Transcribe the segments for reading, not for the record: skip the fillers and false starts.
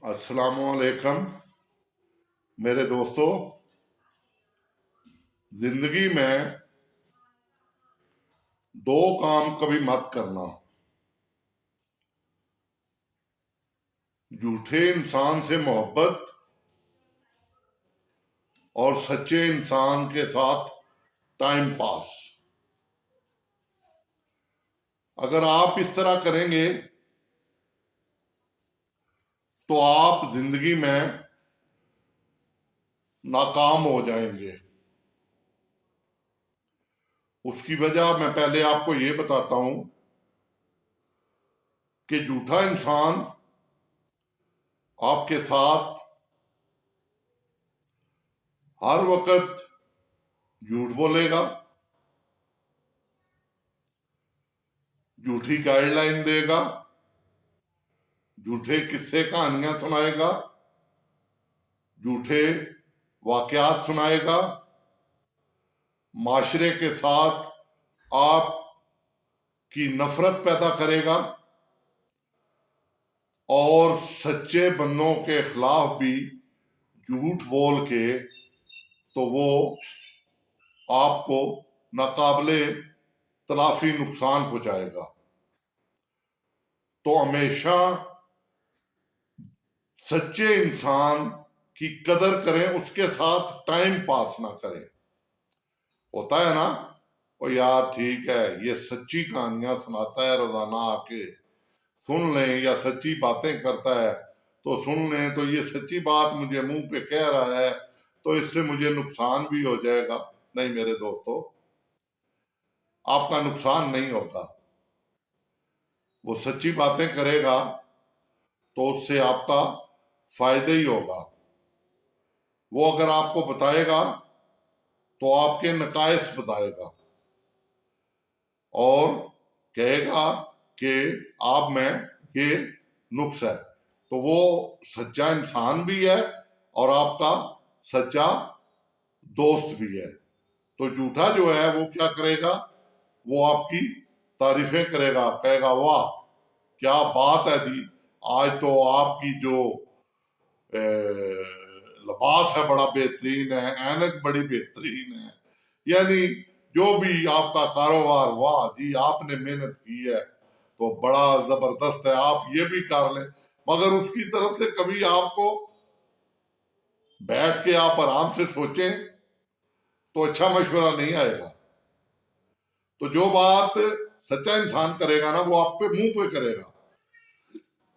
السلام علیکم میرے دوستو. زندگی میں دو کام کبھی مت کرنا: جھوٹے انسان سے محبت اور سچے انسان کے ساتھ ٹائم پاس. اگر آپ اس طرح کریں گے تو آپ زندگی میں ناکام ہو جائیں گے. اس کی وجہ میں پہلے آپ کو یہ بتاتا ہوں کہ جھوٹا انسان آپ کے ساتھ ہر وقت جھوٹ بولے گا، جھوٹی گائیڈ لائن دے گا، جھوٹے قصے کہانیاں سنائے گا، جھوٹے واقعات سنائے گا، معاشرے کے ساتھ آپ کی نفرت پیدا کرے گا اور سچے بندوں کے خلاف بھی جھوٹ بول کے تو وہ آپ کو ناقابل تلافی نقصان پہنچائے گا. تو ہمیشہ سچے انسان کی قدر کریں، اس کے ساتھ ٹائم پاس نہ کریں. ہوتا ہے نا، او یار ٹھیک ہے یہ سچی کہانیاں سناتا ہے روزانہ، آ کے سن لیں، یا سچی باتیں کرتا ہے تو سن لیں، تو یہ سچی بات مجھے منہ پہ کہہ رہا ہے تو اس سے مجھے نقصان بھی ہو جائے گا. نہیں میرے دوستو، آپ کا نقصان نہیں ہوگا. وہ سچی باتیں کرے گا تو اس سے آپ کا فائدہ ہی ہوگا. وہ اگر آپ کو بتائے گا تو آپ کے نقائص بتائے گا اور کہے گا کہ آپ میں یہ نقص ہے، تو وہ سچا انسان بھی ہے اور آپ کا سچا دوست بھی ہے. تو جھوٹا جو ہے وہ کیا کرے گا، وہ آپ کی تعریفیں کرے گا، کہے گا واہ کیا بات ہے جی، آج تو آپ کی جو لباس ہے بڑا بہترین ہے، اینک بڑی بہترین ہے، یعنی جو بھی آپ کا کاروبار، واہ جی آپ نے محنت کی ہے تو بڑا زبردست ہے، آپ یہ بھی کر لیں. مگر اس کی طرف سے کبھی آپ کو بیٹھ کے آپ آرام سے سوچیں تو اچھا مشورہ نہیں آئے گا. تو جو بات سچا انسان کرے گا نا، وہ آپ پہ منہ پہ کرے گا.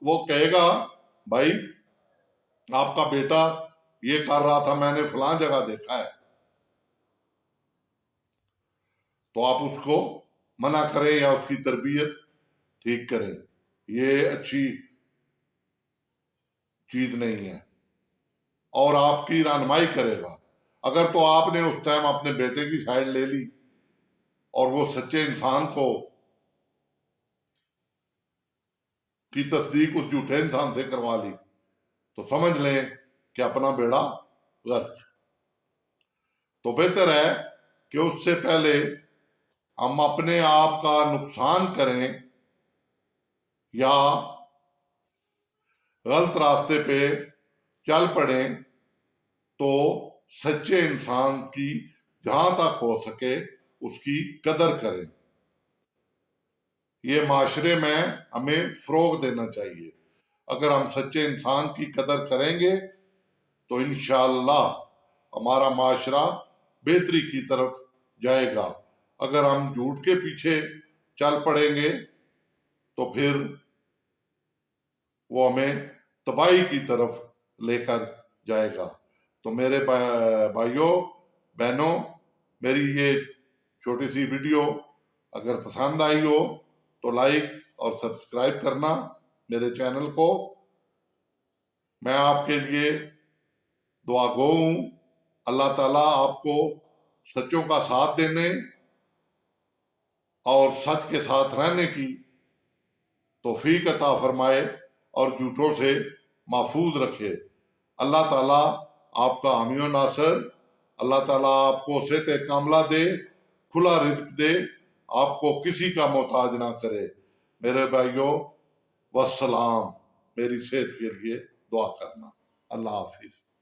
وہ کہے گا بھائی آپ کا بیٹا یہ کر رہا تھا، میں نے فلاں جگہ دیکھا ہے، تو آپ اس کو منع کریں یا اس کی تربیت ٹھیک کریں. یہ اچھی چیز نہیں ہے اور آپ کی رہنمائی کرے گا. اگر تو آپ نے اس ٹائم اپنے بیٹے کی سائڈ لے لی اور وہ سچے انسان کی تصدیق اس جھوٹے انسان سے کروا لی تو سمجھ لیں کہ اپنا بیڑا غرق. تو بہتر ہے کہ اس سے پہلے ہم اپنے آپ کا نقصان کریں یا غلط راستے پہ چل پڑیں تو سچے انسان کی جہاں تک ہو سکے اس کی قدر کریں. یہ معاشرے میں ہمیں فروغ دینا چاہیے. اگر ہم سچے انسان کی قدر کریں گے تو انشاءاللہ ہمارا معاشرہ بہتری کی طرف جائے گا. اگر ہم جھوٹ کے پیچھے چل پڑیں گے تو پھر وہ ہمیں تباہی کی طرف لے کر جائے گا. تو میرے بھائیوں بہنوں، میری یہ چھوٹی سی ویڈیو اگر پسند آئی ہو تو لائک اور سبسکرائب کرنا میرے چینل کو. میں آپ کے لیے دعا گو ہوں. اللہ تعالیٰ آپ کو سچوں کا ساتھ دینے اور سچ کے ساتھ رہنے کی توفیق عطا فرمائے اور جھوٹوں سے محفوظ رکھے. اللہ تعالیٰ آپ کا حامی و ناصر. اللہ تعالیٰ آپ کو صحت کاملہ دے، کھلا رزق دے، آپ کو کسی کا محتاج نہ کرے. میرے بھائیوں والسلام. میری صحت کے لیے دعا کرنا. اللہ حافظ.